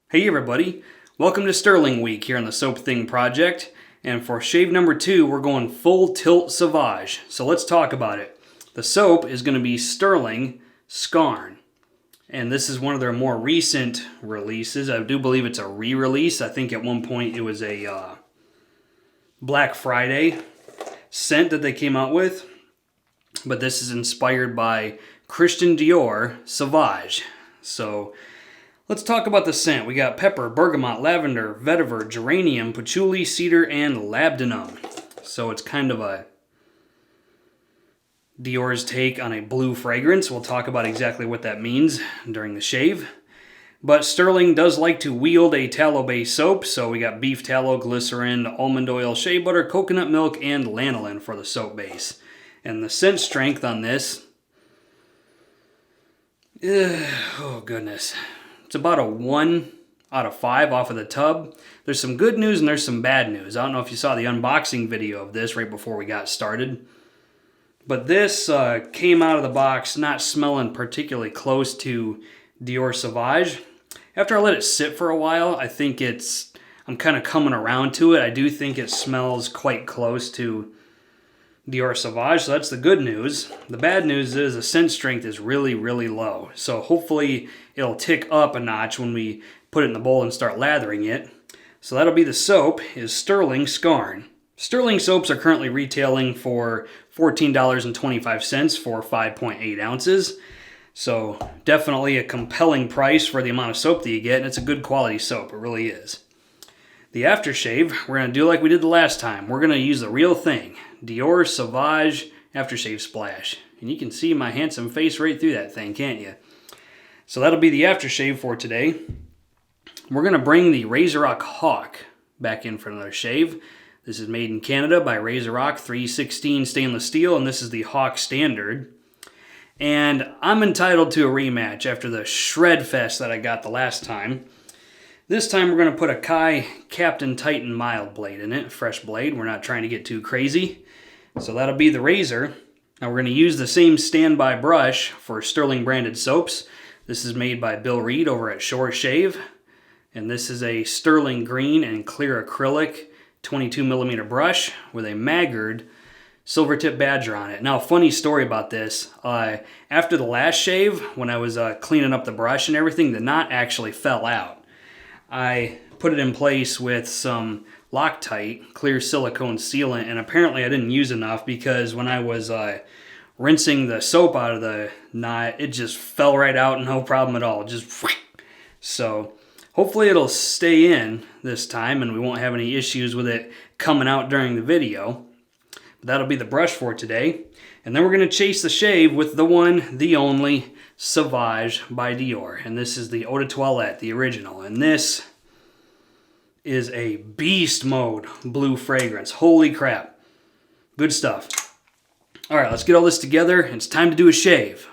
Hey everybody, welcome to Stirling Week here on the Soap Thing Project, and for shave number 2 we're going full tilt Sauvage, so let's talk about it. The soap is going to be Stirling Scarn, and this is one of their more recent releases. I do believe it's a re-release. I think at one point it was a Black Friday scent that they came out with, but this is inspired by Christian Dior Sauvage. So let's talk about the scent. We got pepper, bergamot, lavender, vetiver, geranium, patchouli, cedar, and labdanum. So it's kind of a Dior's take on a blue fragrance. We'll talk about exactly what that means during the shave. But Stirling does like to wield a tallow-based soap, so we got beef tallow, glycerin, almond oil, shea butter, coconut milk, and lanolin for the soap base. And the scent strength on this, oh goodness, it's about a 1 out of 5 off of the tub. There's some good news and there's some bad news. I don't know if you saw the unboxing video of this right before we got started. But this came out of the box not smelling particularly close to Dior Sauvage. After I let it sit for a while, I think I'm kind of coming around to it. I do think it smells quite close to Dior Sauvage, so that's the good news. The bad news is the scent strength is really, really low. So hopefully it'll tick up a notch when we put it in the bowl and start lathering it. So that'll be the soap, is Stirling Scarn. Stirling soaps are currently retailing for $14.25 for 5.8 ounces. So definitely a compelling price for the amount of soap that you get, and it's a good quality soap, it really is. The aftershave, we're going to do like we did the last time. We're going to use the real thing, Dior Sauvage Aftershave Splash. And you can see my handsome face right through that thing, can't you? So that'll be the aftershave for today. We're going to bring the RazoRock Hawk back in for another shave. This is made in Canada by RazoRock, 316 stainless steel, and this is the Hawk Standard. And I'm entitled to a rematch after the shred fest that I got the last time. This time we're going to put a Kai Captain Titan mild blade in it, fresh blade. We're not trying to get too crazy. So that'll be the razor. Now we're going to use the same standby brush for Stirling branded soaps. This is made by Bill Reed over at Shore Shave. And this is a Stirling green and clear acrylic 22mm brush with a Maggard silver tip badger on it. Now, funny story about this. After the last shave, when I was cleaning up the brush and everything, the knot actually fell out. I put it in place with some Loctite clear silicone sealant, and apparently I didn't use enough because when I was rinsing the soap out of the knot, it just fell right out, no problem at all. Just so hopefully it'll stay in this time and we won't have any issues with it coming out during the video. But that'll be the brush for today. And then we're going to chase the shave with the one, the only, Sauvage by Dior. And this is the Eau de Toilette, the original. And this is a beast mode blue fragrance. Holy crap. Good stuff. All right, let's get all this together. It's time to do a shave.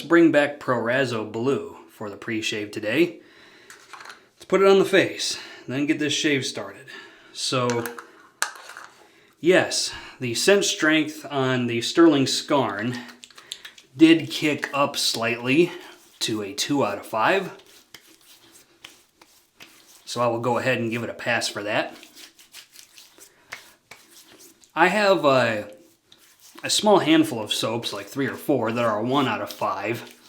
bring back Pereira Blue for the pre-shave today. Let's put it on the face, then get this shave started. So, yes, the scent strength on the Stirling Scarn did kick up slightly to a 2 out of 5. So I will go ahead and give it a pass for that. I have a small handful of soaps, like 3 or 4, that are a 1 out of 5.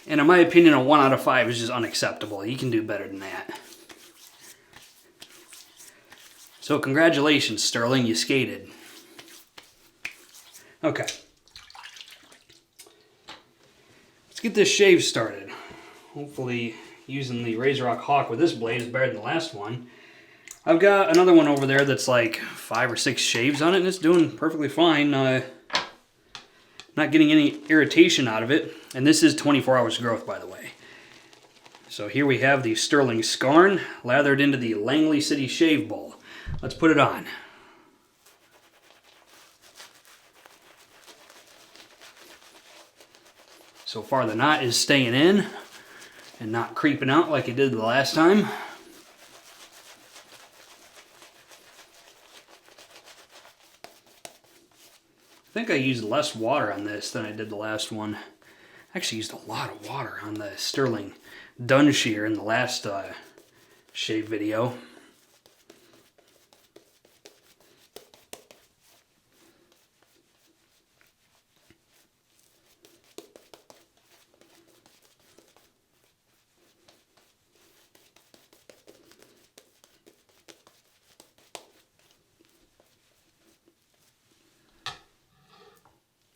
And in my opinion, a 1 out of 5 is just unacceptable. You can do better than that. So congratulations, Stirling, you skated. Okay. Let's get this shave started. Hopefully using the RazoRock Hawk with this blade is better than the last one. I've got another one over there that's like 5 or 6 shaves on it, and it's doing perfectly fine. Not getting any irritation out of it. And this is 24 hours growth, by the way. So here we have the Stirling Scarn lathered into the Langley City Shave Bowl. Let's put it on. So far the knot is staying in and not creeping out like it did the last time. I think I used less water on this than I did the last one. I actually used a lot of water on the Stirling Dun Shear in the last shave video.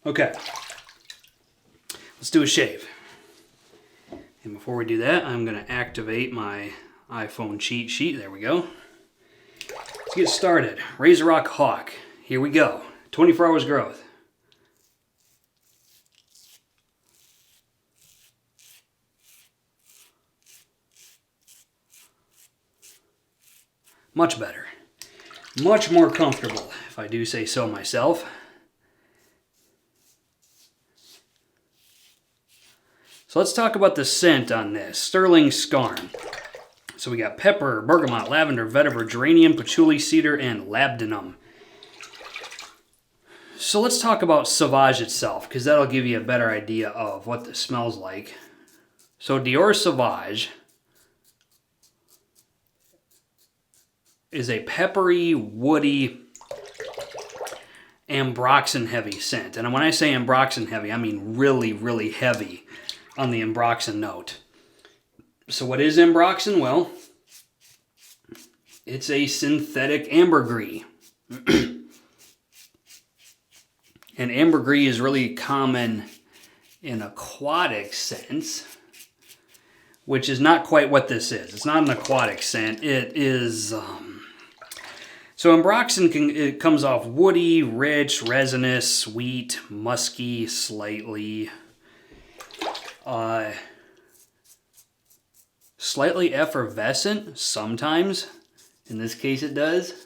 Okay, let's do a shave. And before we do that, I'm going to activate my iPhone cheat sheet. There we go. Let's get started. RazoRock Hawk. Here we go. 24 hours growth. Much better. Much more comfortable, if I do say so myself. So let's talk about the scent on this. Stirling Scarn. So we got pepper, bergamot, lavender, vetiver, geranium, patchouli, cedar, and labdanum. So let's talk about Sauvage itself, because that'll give you a better idea of what this smells like. So Dior Sauvage is a peppery, woody, ambroxan heavy scent. And when I say ambroxan heavy, I mean really, really heavy on the ambroxan note. So what is ambroxan? Well, it's a synthetic ambergris. And ambergris is really common in aquatic scents, which is not quite what this is. It's not an aquatic scent. It is... So ambroxan it comes off woody, rich, resinous, sweet, musky, slightly... slightly effervescent, sometimes. In this case it does.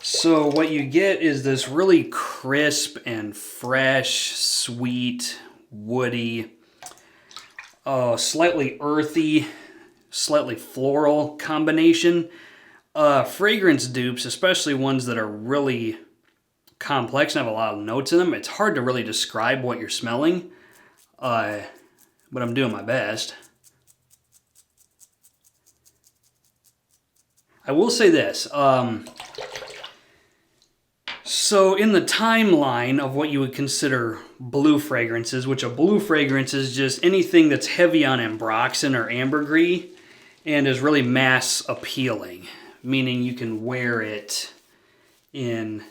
So what you get is this really crisp and fresh, sweet, woody, slightly earthy, slightly floral combination. Fragrance dupes, especially ones that are really complex and have a lot of notes in them, it's hard to really describe what you're smelling, but I'm doing my best. I will say this, so in the timeline of what you would consider blue fragrances, which a blue fragrance is just anything that's heavy on ambroxan or ambergris and is really mass appealing, meaning you can wear it in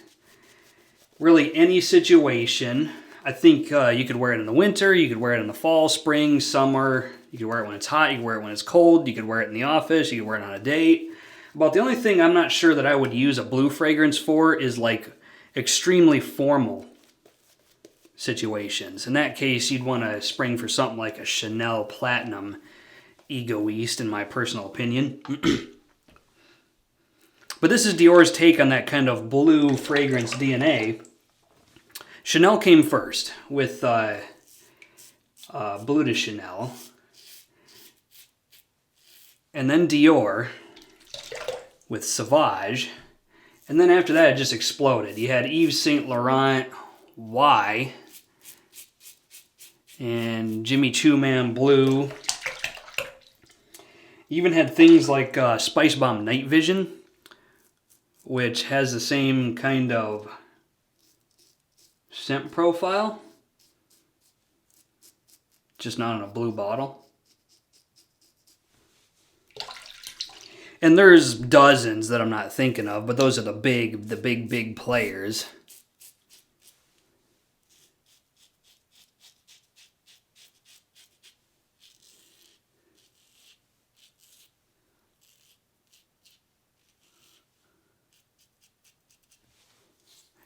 really any situation. I think you could wear it in the winter, you could wear it in the fall, spring, summer, you could wear it when it's hot, you could wear it when it's cold, you could wear it in the office, you could wear it on a date. About the only thing I'm not sure that I would use a blue fragrance for is like extremely formal situations. In that case, you'd want to spring for something like a Chanel Platinum Egoist, in my personal opinion. But this is Dior's take on that kind of blue fragrance DNA. Chanel came first with Bleu de Chanel. And then Dior with Sauvage. And then after that, it just exploded. You had Yves Saint Laurent Y and Jimmy Choo Man Blue. You even had things like Spice Bomb Night Vision, which has the same kind of scent profile, just not in a blue bottle. And there's dozens that I'm not thinking of, but those are the big players.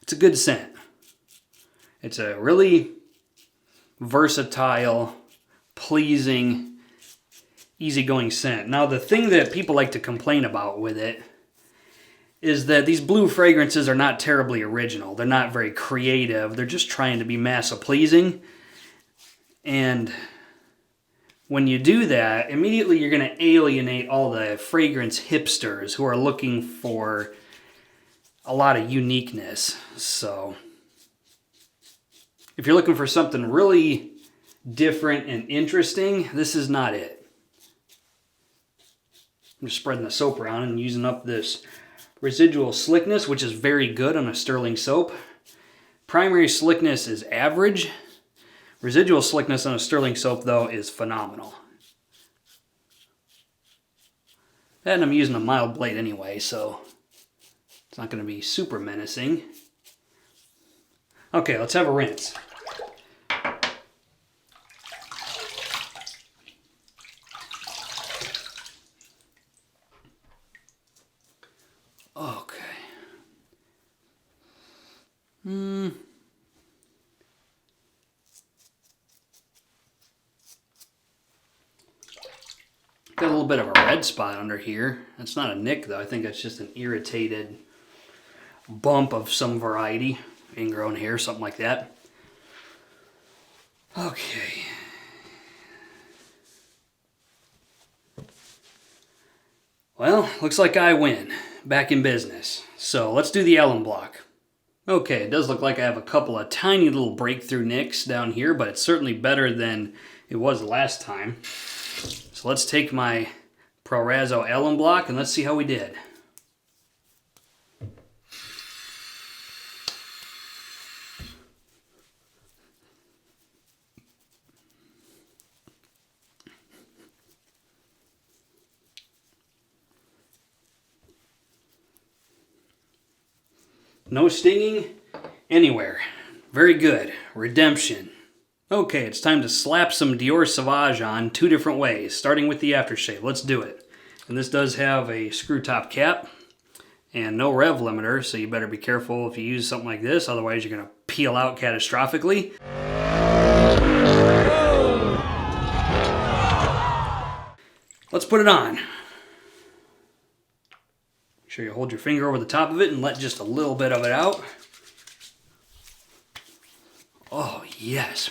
It's a good scent. It's a really versatile, pleasing, easygoing scent. Now, the thing that people like to complain about with it is that these blue fragrances are not terribly original. They're not very creative. They're just trying to be massa pleasing. And when you do that, immediately you're going to alienate all the fragrance hipsters who are looking for a lot of uniqueness. So if you're looking for something really different and interesting, this is not it. I'm just spreading the soap around and using up this residual slickness, which is very good on a Stirling soap. Primary slickness is average. Residual slickness on a Stirling soap, though, is phenomenal. And I'm using a mild blade anyway, so it's not going to be super menacing. Okay, let's have a rinse. Okay. Got a little bit of a red spot under here. That's not a nick though. I think that's just an irritated bump of some variety. Ingrown hair, something like that. Okay. Well, looks like I win. Back in business. So let's do the Ellen block. Okay, it does look like I have a couple of tiny little breakthrough nicks down here, but it's certainly better than it was last time. So let's take my Pro Razo Ellen block and let's see how we did. No stinging anywhere. Very good. Redemption. Okay, it's time to slap some Dior Sauvage on two different ways, starting with the aftershave. Let's do it. And this does have a screw top cap and no rev limiter, so you better be careful if you use something like this, otherwise you're going to peel out catastrophically. Let's put it on. Make sure you hold your finger over the top of it and let just a little bit of it out. Oh, yes.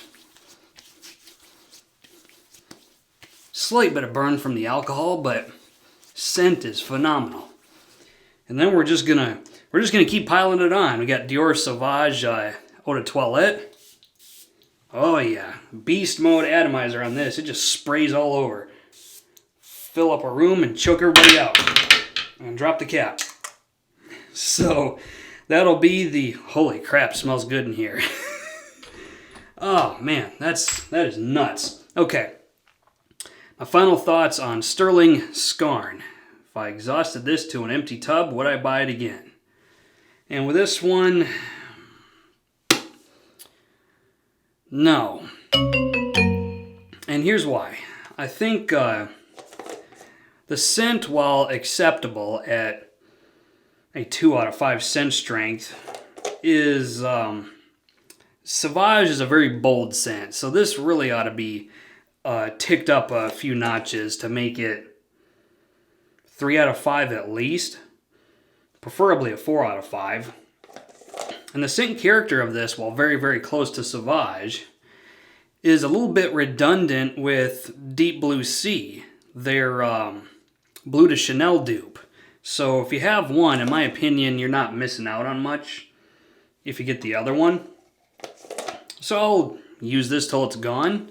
Slight bit of burn from the alcohol, but scent is phenomenal. And then we're just gonna keep piling it on. We got Dior Sauvage Eau de Toilette. Oh yeah, beast mode atomizer on this. It just sprays all over. Fill up a room and choke everybody out. And drop the cap. So that'll be the, holy crap, smells good in here. Oh man, that is nuts. Okay, my final thoughts on Stirling Scarn. If I exhausted this to an empty tub, would I buy it again? And with this one, no. And here's why. I think the scent, while acceptable at a 2 out of 5 scent strength, is Sauvage is a very bold scent. So this really ought to be ticked up a few notches to make it 3 out of 5 at least. preferably a 4 out of 5. And the scent character of this, while very, very close to Sauvage, is a little bit redundant with Deep Blue Sea, their Blue de Chanel dupe. So if you have one, in my opinion, you're not missing out on much if you get the other one. So I'll use this till it's gone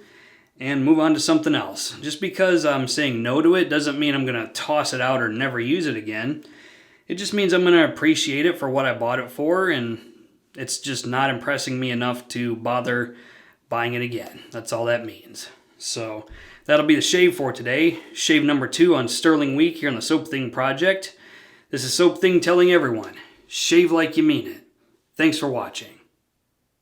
and move on to something else. Just because I'm saying no to it doesn't mean I'm going to toss it out or never use it again. It just means I'm going to appreciate it for what I bought it for, and it's just not impressing me enough to bother buying it again. That's all that means. So that'll be the shave for today. Shave number 2 on Stirling Week here on the Soap Thing Project. This is Soap Thing telling everyone, shave like you mean it. Thanks for watching.